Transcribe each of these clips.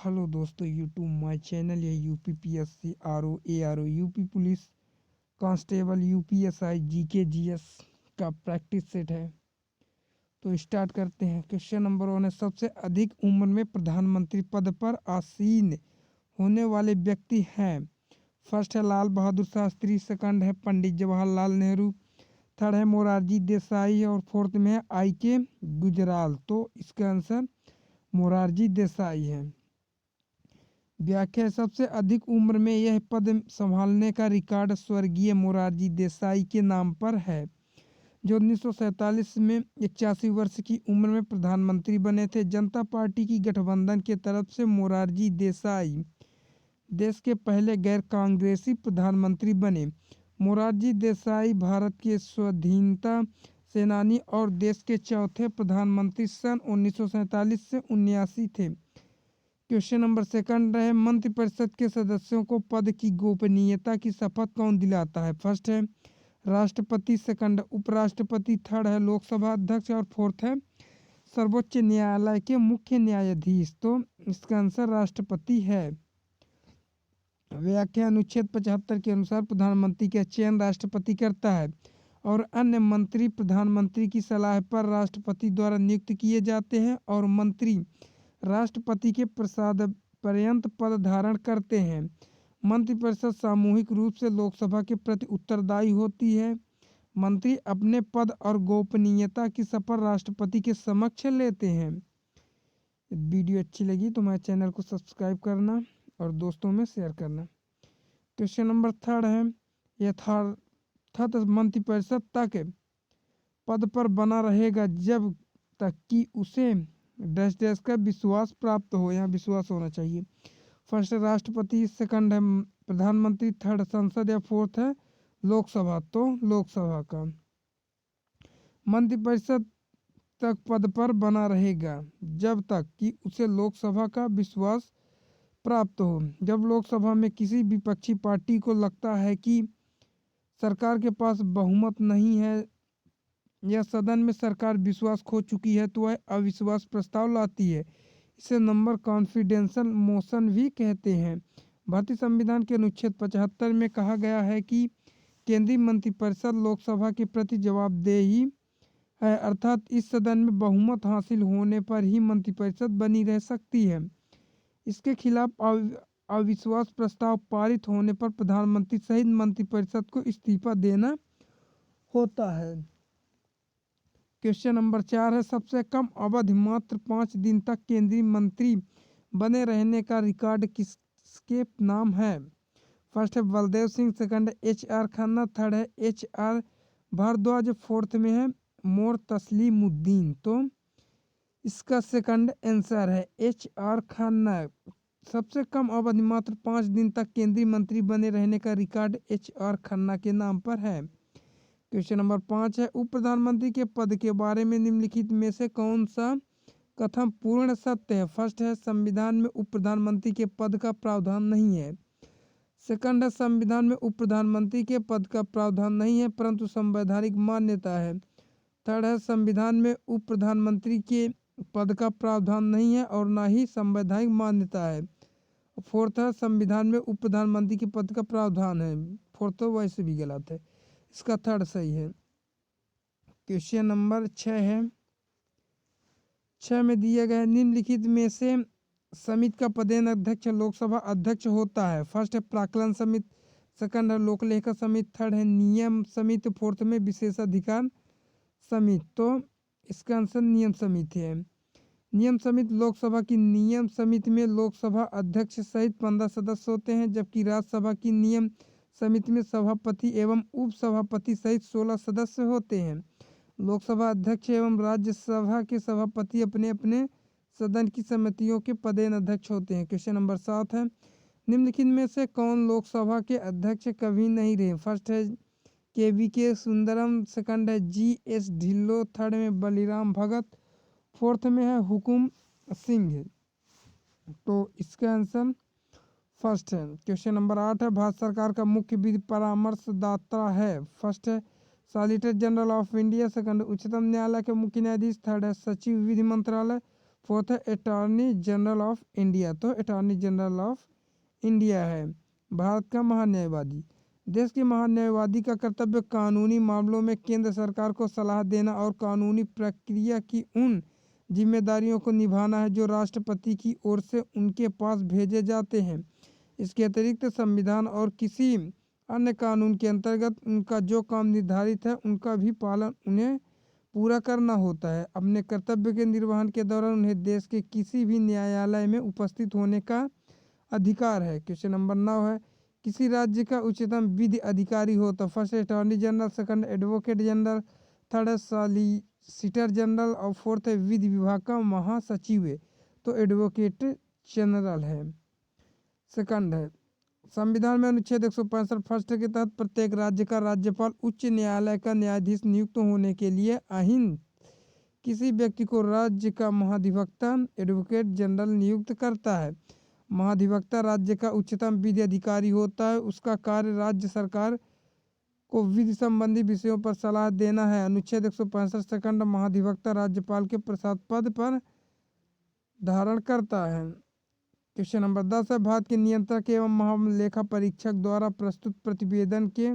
Hello दोस्तों, YouTube my channel या UPPSC RO ARO UP police constable UPSI GK GS का practice set है। तो स्टार्ट करते हैं। क्वेश्चन नंबर 1 है, सबसे अधिक उम्र में प्रधानमंत्री पद पर आसीन होने वाले व्यक्ति हैं। फर्स्ट है लाल बहादुर शास्त्री, सेकंड है पंडित जवाहरलाल नेहरू, थर्ड है मोरारजी देसाई और फोर्थ में है आई.के. गुजराल। तो इसका आंसर मोरारजी देसाई है। व्याख्या, सबसे अधिक उम्र में यह पद संभालने का रिकॉर्ड स्वर्गीय मोरारजी देसाई के नाम पर है, जो 1947 में 81 वर्ष की उम्र में प्रधानमंत्री बने थे। जनता पार्टी की गठबंधन के तरफ से मोरारजी देसाई देश के पहले गैर कांग्रेसी प्रधानमंत्री बने। मोरारजी देसाई भारत के स्वाधीनता सेनानी और देश के चौथे प्रधानमंत्री सन 1947 से 79 थे। क्वेश्चन नंबर सेकंड है, मंत्रिपरिषद के सदस्यों को पद की गोपनीयता की शपथ कौन दिलाता है? फर्स्ट है राष्ट्रपति, सेकंड उपराष्ट्रपति, थर्ड है लोकसभा अध्यक्ष और फोर्थ है सर्वोच्च न्यायालय के मुख्य न्यायाधीश। तो इसका आंसर राष्ट्रपति है। व्याख्या, अनुच्छेद 75 के अनुसार प्रधानमंत्री का चयन राष्ट्रपति करता है और अन्य मंत्री प्रधानमंत्री की सलाह पर राष्ट्रपति द्वारा नियुक्त किए जाते हैं और मंत्री राष्ट्रपति के प्रसाद पर्यंत पद धारण करते हैं। मंत्रिपरिषद सामूहिक रूप से लोकसभा के प्रति उत्तरदायी होती है। मंत्री अपने पद और गोपनीयता की शपथ राष्ट्रपति के समक्ष लेते हैं। वीडियो अच्छी लगी तो हमारे चैनल को सब्सक्राइब करना और दोस्तों में शेयर करना। क्वेश्चन नंबर थर्ड है, यथार्थ मंत्रिपरिषद तक पद पर बना रहेगा जब तक कि उसे डैश डैश का विश्वास प्राप्त हो। यहाँ विश्वास होना चाहिए। फर्स्ट है राष्ट्रपति, सेकंड है प्रधानमंत्री, थर्ड संसद या फोर्थ है लोकसभा। तो लोकसभा का मंत्रिपरिषद तक पद पर बना रहेगा जब तक कि उसे लोकसभा का विश्वास प्राप्त हो। जब लोकसभा में किसी विपक्षी पार्टी को लगता है कि सरकार के पास बहुमत नहीं है या सदन में सरकार विश्वास खो चुकी है तो वह अविश्वास प्रस्ताव लाती है। इसे नंबर कॉन्फिडेंशियल मोशन भी कहते हैं। भारतीय संविधान के अनुच्छेद 75 में कहा गया है कि केंद्रीय मंत्रिपरिषद लोकसभा के प्रति जवाबदेही है, अर्थात इस सदन में बहुमत हासिल होने पर ही मंत्रिपरिषद बनी रह सकती है। इसके खिलाफ अविश्वास प्रस्ताव पारित होने पर प्रधानमंत्री सहित मंत्रिपरिषद को इस्तीफा देना होता है। क्वेश्चन नंबर 4 है, सबसे कम अवधि मात्र 5 दिन तक केंद्रीय मंत्री बने रहने का रिकॉर्ड किसके नाम है? फर्स्ट है बलदेव सिंह, सेकंड है एच.आर. खन्ना, थर्ड है एच.आर. भारद्वाज, फोर्थ में है मोर तस्लीमुद्दीन। तो इसका सेकंड आंसर है एच.आर. खन्ना। सबसे कम अवधि मात्र 5 दिन तक केंद्रीय मंत्री बने रहने का रिकॉर्ड एच.आर. खन्ना के नाम पर है। क्वेश्चन नंबर 5 है, उप प्रधानमंत्री के पद के बारे में निम्नलिखित में से कौन सा कथन पूर्ण सत्य है? फर्स्ट है संविधान में उप प्रधानमंत्री के पद का प्रावधान नहीं है, सेकंड है संविधान में उप प्रधानमंत्री के पद का प्रावधान नहीं है परंतु संवैधानिक मान्यता है, थर्ड है संविधान में उप प्रधानमंत्री के पद का प्रावधान नहीं है और ना ही संवैधानिक मान्यता है, फोर्थ है संविधान में उप प्रधानमंत्री के पद का प्रावधान है। फोर्थ तो वैसे भी गलत है, इसका थर्ड सही है। क्वेश्चन नंबर 6 है, 6 में दिया गया निम्नलिखित में से समिति का पदेन अध्यक्ष लोकसभा अध्यक्ष होता है? फर्स्ट है प्राक्कलन समिति, सेकंड है लोकलेखा समिति, थर्ड है नियम समिति, फोर्थ में विशेषाधिकार समिति। तो इसका आंसर नियम समिति है। नियम समिति लोकसभा की नियम समिति में लोकसभा अध्यक्ष सहित 15 सदस्य होते हैं, जबकि राज्यसभा की नियम समिति में सभापति एवं उपसभापति सहित 16 सदस्य होते हैं। लोकसभा अध्यक्ष एवं राज्यसभा के सभापति अपने अपने सदन की समितियों के पदेन अध्यक्ष होते हैं। क्वेश्चन नंबर 7 है, निम्नलिखित में से कौन लोकसभा के अध्यक्ष कभी नहीं रहे? फर्स्ट है के.वी.के. सुंदरम, सेकंड है जी.एस. ढिल्लो, थर्ड में बलिराम भगत, फोर्थ में है हुकुम सिंह। तो इसका आंसर फर्स्ट है। क्वेश्चन नंबर 8 है, भारत सरकार का मुख्य विधि परामर्शदाता है? फर्स्ट है solicitor general of India, second उच्चतम न्यायालय के मुख्य न्यायाधीश, थर्ड है सचिव विधि मंत्रालय, फोर्थ है अटॉर्नी जनरल ऑफ इंडिया, तो अटॉर्नी जनरल ऑफ इंडिया है भारत का महान्यायवादी। देश के महान्यायवादी का कर्तव्य कानूनी मामलों में केंद्र सरकार को सलाह देना और कानूनी प्रक्रिया की उन जिम्मेदारियों को निभाना है जो राष्ट्रपति की ओर से उनके पास भेजे जाते हैं। इसके अतिरिक्त संविधान और किसी अन्य कानून के अंतर्गत उनका जो काम निर्धारित है उनका भी पालन उन्हें पूरा करना होता है। अपने कर्तव्य के निर्वहन के दौरान उन्हें देश के किसी भी न्यायालय में उपस्थित होने का अधिकार है। क्वेश्चन नंबर 9 है किसी राज्य का उच्चतम विधि अधिकारी हो तो first attorney general, second advocate general, third है सॉलिसिटर जनरल और फोर्थ है विधि विभाग का महासचिव है, तो एडवोकेट जनरल है। सेकंड है संविधान में अनुच्छेद 165 फर्स्ट के तहत प्रत्येक राज्य का राज्यपाल उच्च न्यायालय का न्यायाधीश नियुक्त होने के लिए अहीन किसी व्यक्ति को राज्य का महाधिवक्ता एडवोकेट जनरल नियुक्त करता है। महाधिवक्ता राज्य का उच्चतम विधि अधिकारी होता है। उसका कार्य राज्य सरकार को विधि संबंधी विषयों पर सलाह देना है। अनुच्छेद 165 सेकंड महाधिवक्ता राज्यपाल के प्रसाद पद पर धारण करता है। क्वेश्चन नंबर 10 है भारत के नियंत्रक एवं महालेखा परीक्षक द्वारा प्रस्तुत प्रतिवेदन के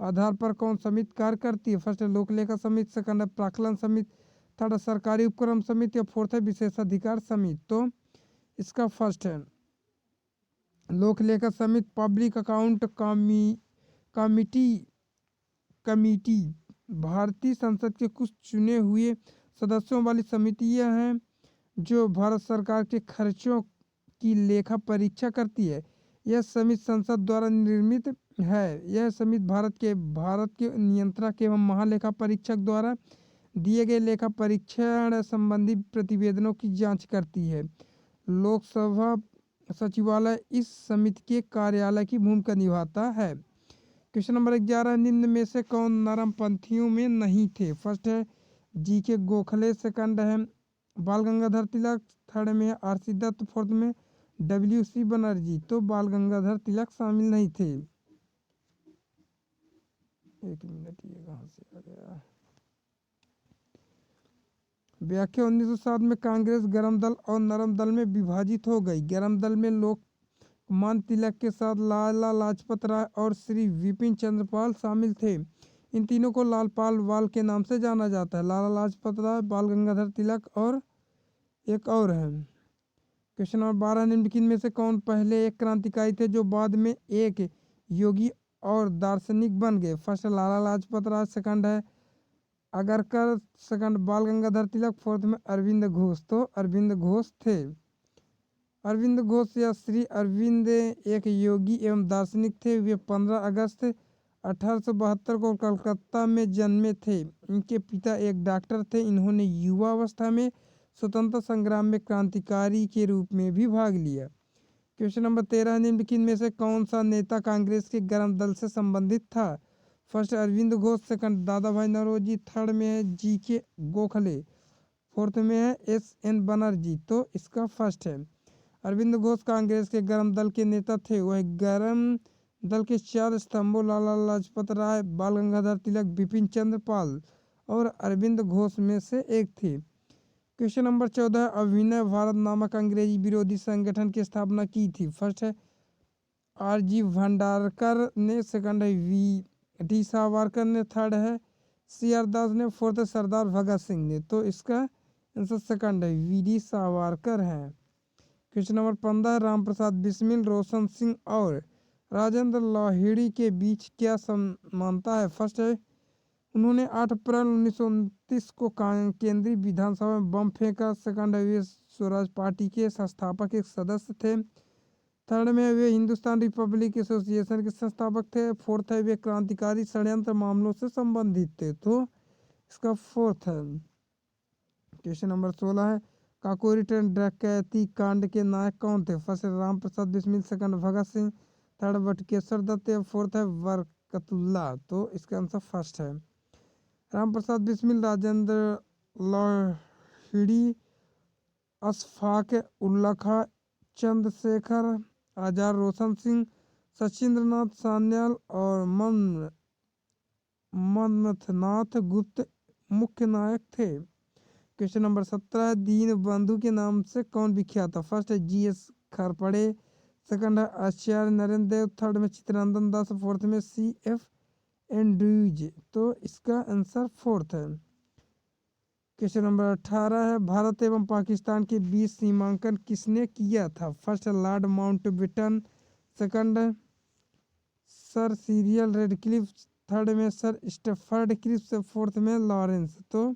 आधार पर कौन समिति कार्य करती है? फर्स्ट है लोक लेखा समिति, सेकंड है प्राक्कलन समिति, थर्ड है सरकारी उपक्रम समिति और फोर्थ है विशेषाधिकार समिति। तो इसका फर्स्ट है लोक लेखा समिति पब्लिक अकाउंट कमिटी भारतीय संसद के कुछ चुने हुए सदस्यों वाली समितियां हैं जो भारत सरकार के खर्चों की लेखा परीक्षा करती है। यह समिति संसद द्वारा निर्मित है। यह समिति भारत के नियंत्रक एवं महालेखा परीक्षक द्वारा दिए गए लेखा परीक्षण संबंधी प्रतिवेदनों की जांच करती है। लोकसभा सचिवालय इस समिति के कार्यालय की भूमिका निभाता है। क्वेश्चन नंबर 11 निम्न में से कौन नरमपंथियों में नहीं थे? फर्स्ट है जीके गोखले, सेकंड है बाल गंगाधर तिलक, थर्ड में आरसी दत्त, फोर्थ में WC बनर्जी। तो बाल गंगाधर तिलक शामिल नहीं थे। एक मिनट, ये कहाँ से आ गया? व्याख्या 1907 में कांग्रेस गर्म दल और नरम दल में विभाजित हो गई। गर्म दल में लोकमान्य तिलक के साथ लाला लाजपत राय और श्री विपिन चंद्र पाल शामिल थे। इन तीनों को लालपाल वाल के नाम से जाना जाता है। लाला लाजपत राय, बाल गंगाधर तिलक और एक और है। क्वेश्चन नंबर 12 निम्नलिखित में से कौन पहले एक क्रांतिकारी थे जो बाद में एक योगी और दार्शनिक बन गए? फर्स्ट लाला लाजपत राय, सेकंड है अगरकर, सेकंड बाल गंगाधर तिलक, फोर्थ में अरविंद घोष। तो अरविंद घोष थे। अरविंद घोष या श्री अरविंद एक योगी एवं दार्शनिक थे। वे 15 अगस्त 1872 को कलकत्ता में जन्मे थे। इनके पिता एक डॉक्टर थे। इन्होंने युवावस्था में स्वतंत्रता संग्राम में क्रांतिकारी के रूप में भी भाग लिया। क्वेश्चन नंबर 13 निम्नलिखित में से कौन सा नेता कांग्रेस के गर्म दल से संबंधित था? फर्स्ट अरविंद घोष, सेकंड दादा भाई नौरोजी, थर्ड में है जीके गोखले, फोर्थ में है SN बनर्जी। तो इसका फर्स्ट है अरविंद घोष कांग्रेस के गर्म दल के नेता थे। वह गर्म दल के 4 स्तंभों लाला लाजपत राय, बाल गंगाधर तिलक, बिपिन चंद्र पाल और अरविंद घोष में से एक थे। क्वेश्चन नंबर 14 अभिनव भारत नामक अंग्रेजी विरोधी संगठन की स्थापना की थी। फर्स्ट है RG भंडारकर ने, सेकंड है VD सावरकर ने, थर्ड है CR दास ने, फोर्थ है सरदार भगत सिंह ने। तो इसका आंसर सेकंड है VD सावरकर है। क्वेश्चन नंबर 15 रामप्रसाद बिस्मिल, रोशन सिंह और राजेंद्र लाहिड़ी के बीच क्या समानता है? फर्स्ट है उन्होंने 8 अप्रैल 1929 को केंद्रीय विधानसभा में बम फेंका। सेकंड है वे स्वराज पार्टी के संस्थापक एक सदस्य थे। थर्ड में वे हिंदुस्तान रिपब्लिक एसोसिएशन के संस्थापक थे। फोर्थ है वे क्रांतिकारी षड्यंत्र मामलों से संबंधित थे। तो इसका फोर्थ है। क्वेश्चन नंबर 16 है काकोरी ट्रेन डकैती कांड के नायक कौन थे? First Ram Prasad Bismil, second Bhagat Singh, third Batukeshwar Dutt, fourth है बरकतुल्ला। तो इसका आंसर फर्स्ट है राम प्रसाद बिस्मिल, राजेंद्र लाहिड़ी, अशफाक उल्ला खां, चंद्रशेखर आजाद, रोशन सिंह, सचिंद्रनाथ सान्याल और मन्मथनाथ गुप्त मुख्य नायक थे। क्वेश्चन नंबर 17 है, दीन बंधु के नाम से कौन विख्यात था? फर्स्ट है जीएस खारपड़े, सेकंड है आचार्य नरेंद्र देव, थर्ड में चित्तरंजन दास, फोर्थ में सीएफ एंड्रयूज। तो इसका आंसर फोर्थ है। क्वेश्चन नंबर 18 है, भारत एवं पाकिस्तान के बीच सीमांकन किसने किया था? फर्स्ट है लॉर्ड माउंटबेटन, सेकंड है सर सीरियल रेडक्लिफ, थर्ड में सर स्टेफर्ड क्रिप्स, फोर्थ में लॉरेंस। तो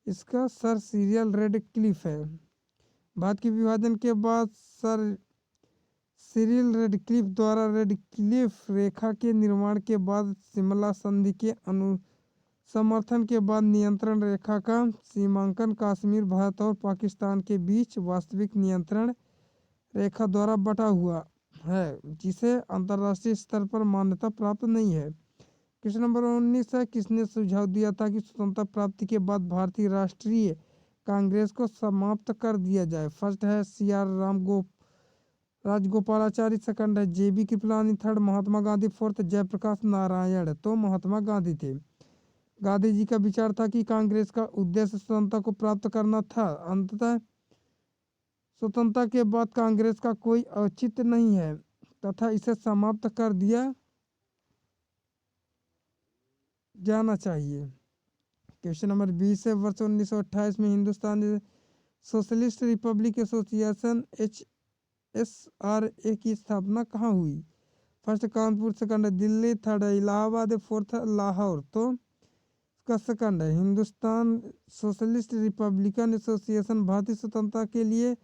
इसका सर सीरियल रेडक्लिफ है। भारत के विभाजन के बाद सर सिरिल रेडक्लिफ द्वारा रेडक्लिफ रेखा के निर्माण के बाद शिमला संधि के समर्थन के बाद नियंत्रण रेखा का सीमांकन कश्मीर भारत और पाकिस्तान के बीच वास्तविक नियंत्रण रेखा द्वारा बटा हुआ है, जिसे अंतर्राष्ट्रीय स्तर पर मान्यता प्राप्त नहीं है। क्वेश्चन नंबर 19 है, किसने सुझाव दिया था कि स्वतंत्रता प्राप्ति के बाद भारतीय राष्ट्रीय कांग्रेस को समाप्त कर दिया जाए? फर्स्ट है सीआर राजगोपालाचारी, सेकंड है जेबी कृपलानी, थर्ड महात्मा गांधी, फोर्थ जयप्रकाश नारायण। तो महात्मा गांधी थे। गांधी जी का विचार था कि कांग्रेस का उद्देश्य स्वतंत्रता को प्राप्त करना था। अंततः स्वतंत्रता के बाद कांग्रेस का कोई औचित्य नहीं है तथा इसे समाप्त कर दिया जाना चाहिए। क्वेश्चन नंबर 20 है, वर्ष 1928 में Hindustan socialist Republic association HSRA की स्थापना कहाँ हुई? First Kanpur, second Delhi, third Allahabad, fourth Lahore. तो इसका सेकंड है। हिंदुस्तान सोशलिस्ट रिपब्लिकन एसोसिएशन भारतीय स्वतंत्रता के लिए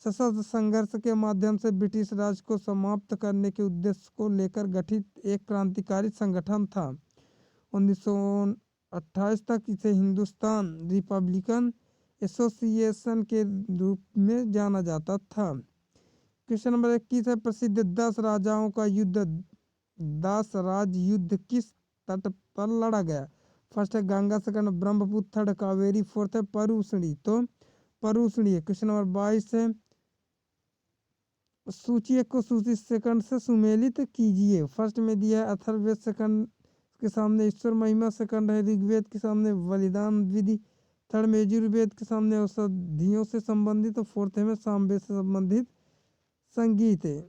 सशस्त्र संघर्ष के माध्यम से ब्रिटिश राज को समाप्त करने के उद्देश्य को लेकर गठित एक क्रांतिकारी संगठन था। 1928 तक इसे हिंदुस्तान रिपब्लिकन एसोसिएशन के रूप में जाना जाता था। क्वेश्चन नंबर 21 है, प्रसिद्ध 10 राजाओं का युद्ध 10 राज युद्ध किस तट पर लड़ा गया? फर्स्ट है Ganga, second Brahmaputra, third Kaveri, fourth है परुषणी। तो परुषणी है। क्वेश्चन नंबर 22 है, सूची एक को सूची सेकंड से सुमेलित कीजिए। फर्स्ट में दिया है अथर्ववेद, सेकंड के सामने ईश्वर महिमा, सेकंड है ऋग्वेद के सामने बलिदान विधि, थर्ड में यजुर्वेद के सामने औषधियों से संबंधित, और फोर्थ में सामवेद से संबंधित संगीत है।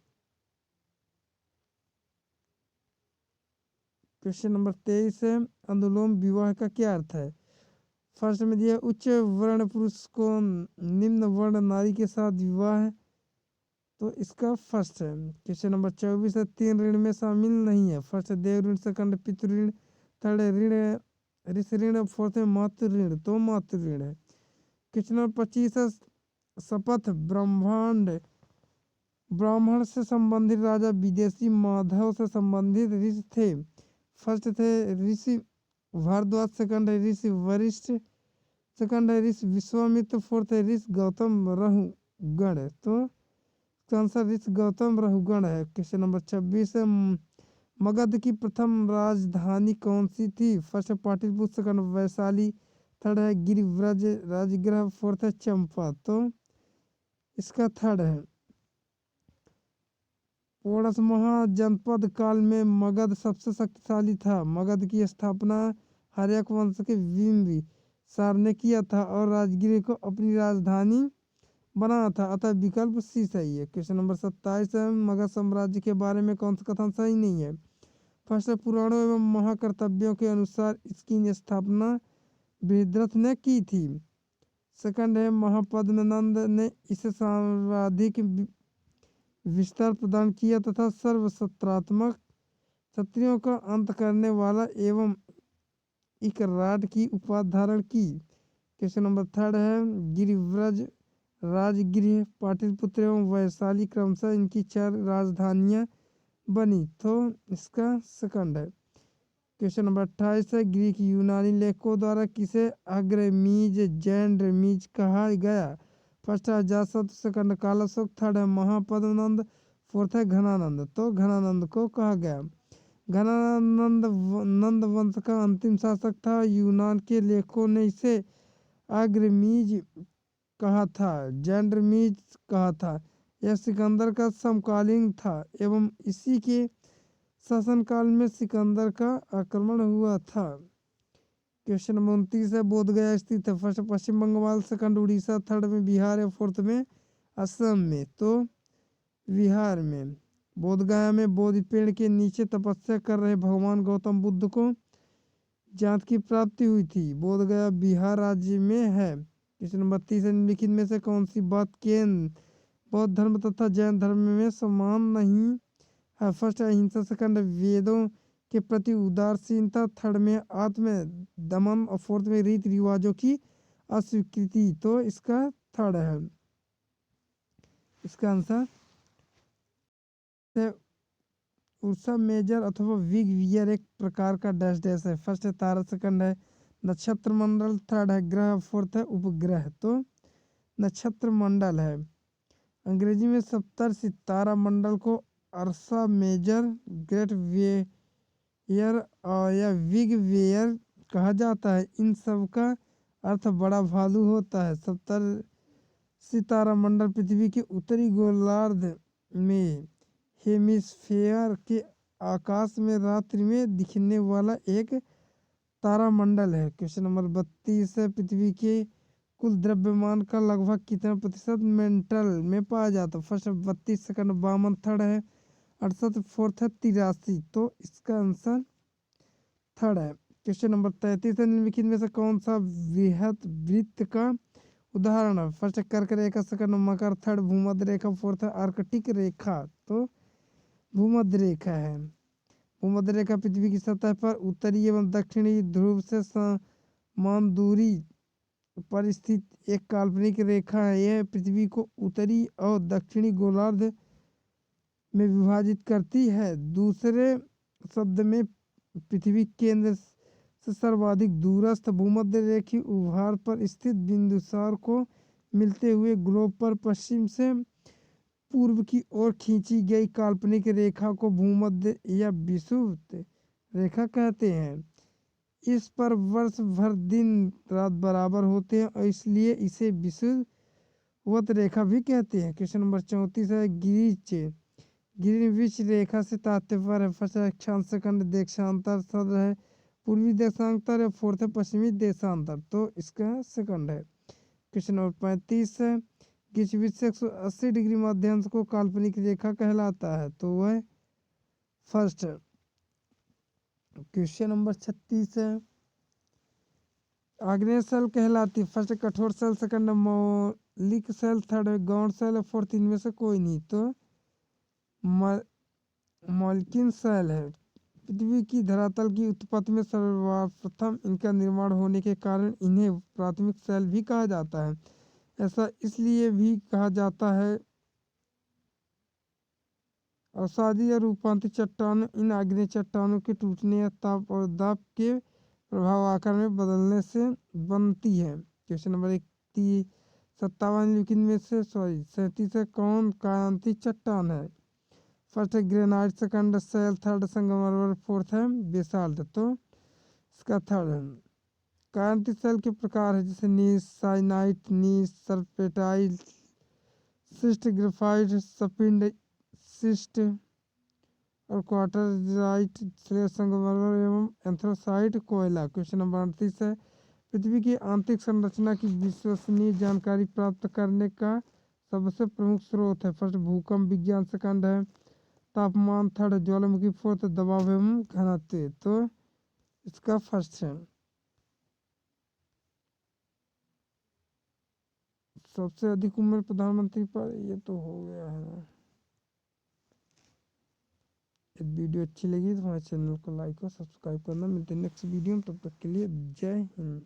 क्वेश्चन नंबर 23 है, अनुलोम विवाह का क्या अर्थ है? फर्स्ट में दिया उच्च वर्ण पुरुष को निम्न वर्ण नारी के साथ विवाह है। तो इसका फर्स्ट है। क्वेश्चन नंबर 24 है, 3 ऋण में शामिल नहीं है। फर्स्ट है देव ऋण, सेकंड पितृ ऋण, थर्ड ऋण ऋषि ऋण, फोर्थ है मातृ ऋण। तो मातृ ऋण है। क्वेश्चन नंबर 25 है, शपथ ब्राह्मण से संबंधित राजा विदेशी माधव से संबंधित ऋषि थे। फर्स्ट थे ऋषि भारद्वाज, सेकंड है ऋषि वशिष्ठ, सेकंड है ऋषि विश्वामित्र, फोर्थ है ऋषि गौतम रहुगण। तो आंसर ऋषि गौतम रहुगण है। क्वेश्चन नंबर 26 है, मगध की प्रथम राजधानी कौन सी थी? फर्स्ट है पाटलिपुत्र, सेकंड वैशाली, थर्ड है गिरिव्रज राजगृह, फोर्थ है चंपा। तो इसका थर्ड है। पौड़समहा जनपद काल में मगध सबसे शक्तिशाली था। मगध की स्थापना हर्यक वंश के बिंबिसार ने किया था और राजगृह को अपनी राजधानी बनाया था, अतः विकल्प सी सही है। क्वेश्चन नंबर 27 है, मगध साम्राज्य के बारे में कौन सा कथन सही नहीं है? फर्स्ट है पुराणों एवं महाकर्तव्यों के अनुसार इसकी स्थापना बृहद्रथ ने की थी। सेकंड है महापद्मनंद ने इसे सर्वाधिक विस्तार प्रदान किया तथा सर्वसत्रात्मक क्षत्रियों का अंत करने वाला एवं इकराट की उपाधि धारण की। क्वेश्चन नंबर थर्ड है, गिरिव्रज राजगृह पाटलिपुत्र एवं वैशाली क्रमशः इनकी 4 राजधानियां बनी। तो इसका सेकंड है। क्वेश्चन नंबर 28 है, ग्रीक यूनानी लेखकों द्वारा किसे अग्रमीज जैंड्रमीज कहा गया? फर्स्ट है अजातशत्रु, सेकंड कालाशोक, थर्ड है महापद्मनंद, फोर्थ है घनानंद। तो घनानंद को कहा गया। घनानंद नंद वंश का अंतिम शासक था। यूनान के लेखकों ने इसे अग्रमीज कहा था, जैंड्रमीज कहा था। यह सिकंदर का समकालीन था एवं इसी के शासनकाल में सिकंदर का आक्रमण हुआ था। क्वेश्चन नंबर 29 है, बोध गया स्थित है। फर्स्ट पश्चिम बंगाल, सेकंड उड़ीसा, थर्ड में बिहार या फोर्थ में असम में। तो बिहार में। बोध गया में बोधि पेड़ के नीचे तपस्या कर रहे भगवान गौतम बुद्ध को ज्ञान की प्राप्ति हुई थी। बोध गया बिहार राज्य में है। क्वेश्चन नंबर 30 है, निम्नलिखित में से कौन सी बात केंद्र बौद्ध धर्म तथा जैन धर्म में समान नहीं है। फर्स्ट है अहिंसा, सेकंड है वेदों के प्रति उदासीनता, थर्ड में आत्म दमन और फोर्थ में रीति रिवाजों की अस्वीकृति। तो इसका थर्ड है इसका आंसर है उर्सा मेजर अथवा बिग वियर एक प्रकार का डैश डैश है। फर्स्ट है तारा, सेकंड है नक्षत्र मंडल, थर्ड है ग्रह, फोर्थ है उपग्रह। तो नक्षत्र मंडल है। अंग्रेजी में सप्तर्षि तारा मंडल को अर्सा मेजर, ग्रेट वेयर या बिग वेयर कहा जाता है। इन सब का अर्थ बड़ा भालू होता है। सप्तर्षि तारा मंडल पृथ्वी के उत्तरी गोलार्ध में हेमिस्फेयर के आकाश में रात्रि में दिखने वाला एक तारामंडल है। क्वेश्चन नंबर 32 है, पृथ्वी के कुल द्रव्यमान का लगभग कितना प्रतिशत मेंटल में पाया जाता है। फर्स्ट 32, सेकंड 52, थर्ड है 68, फोर्थ है 83। तो इसका आंसर थर्ड है। क्वेश्चन नंबर 33 है, निम्नलिखित में से कौन सा वृहत वृत्त का उदाहरण है। फर्स्ट है कर्क रेखा, सेकंड मकर, थर्ड भूमध्य रेखा, फोर्थ है आर्कटिक रेखा। तो भूमध्य रेखा है। भूमध्य रेखा पृथ्वी की सतह पर उत्तरी एवं दक्षिणी ध्रुव से समान दूरी पर स्थित एक काल्पनिक रेखा है। यह पृथ्वी को उत्तरी और दक्षिणी गोलार्ध में विभाजित करती है। दूसरे शब्द में पृथ्वी केंद्र से सर्वाधिक दूरस्थ भूमध्य रेखीय उभार पर स्थित बिंदुसार को मिलते हुए ग्लोब पर पश्चिम से पूर्व की ओर खींची गई काल्पनिक रेखा को भूमध्य या विषुवत रेखा कहते हैं। इस पर वर्ष भर दिन रात बराबर होते हैं और इसलिए इसे विषुवत रेखा भी कहते हैं। क्वेश्चन नंबर 34 है, ग्रीनविच रेखा से तात्पर्य है। फर्स्ट है अक्षांश, सेकंड देशांतर, थर्ड है पूर्वी देशांतर या फोर्थ है पश्चिमी देशांतर। तो इसका सेकंड है। क्वेश्चन नंबर 35 है, किस बीच से 180 डिग्री मध्यांश को काल्पनिक रेखा कहलाता है। तो वह फर्स्ट है। क्वेश्चन नंबर 36 है, आग्नेय सेल कहलाती। फर्स्ट कठोर सेल, सेकंड मौलिक सेल, थर्ड है गौण सेल, फोर्थ इनमें से कोई नहीं। तो मॉलिक्यूल सेल है। पृथ्वी की धरातल की उत्पत्ति में सर्वप्रथम इनका निर्माण होने के कारण इन्हें प्राथमिक सेल भी कहा जाता है। ऐसा इसलिए भी कहा जाता है अवसादी या रूपांतरित चट्टान इन आग्नेय चट्टानों के टूटने या ताप और दाब के प्रभाव आकार में बदलने से बनती है। क्वेश्चन नंबर 57 निम्नलिखित में से 37 है, कौन कांति चट्टान है। फर्स्ट है ग्रेनाइट, सेकंड सेल, थर्ड संगमरमर, फोर्थ है बेसाल्ट। तो इसका थर्ड है। कांति सेल के प्रकार है जैसे नीस, साइनाइट, नीस, सर्पेटाइट, सिस्ट, ग्रेफाइट, सपिंड, सिस्ट और क्वार्टराइट, संगमरमर एवं एंथ्रासाइट कोयला। क्वेश्चन नंबर 38 है, पृथ्वी की आंतरिक संरचना की विश्वसनीय जानकारी प्राप्त करने का सबसे प्रमुख स्रोत है। फर्स्ट भूकंप विज्ञान, सेकंड है तापमान, थर्ड ज्वालामुखी, फोर्थ दबाव एवं घनत्व। तो इसका फर्स्ट है। सबसे अधिक उम्र प्रधानमंत्री पर, ये तो हो गया है। यदि वीडियो अच्छी लगी तो हमारे चैनल को लाइक और सब्सक्राइब करना। मिलते हैं नेक्स्ट वीडियो में, तब तक के लिए जय हिंद।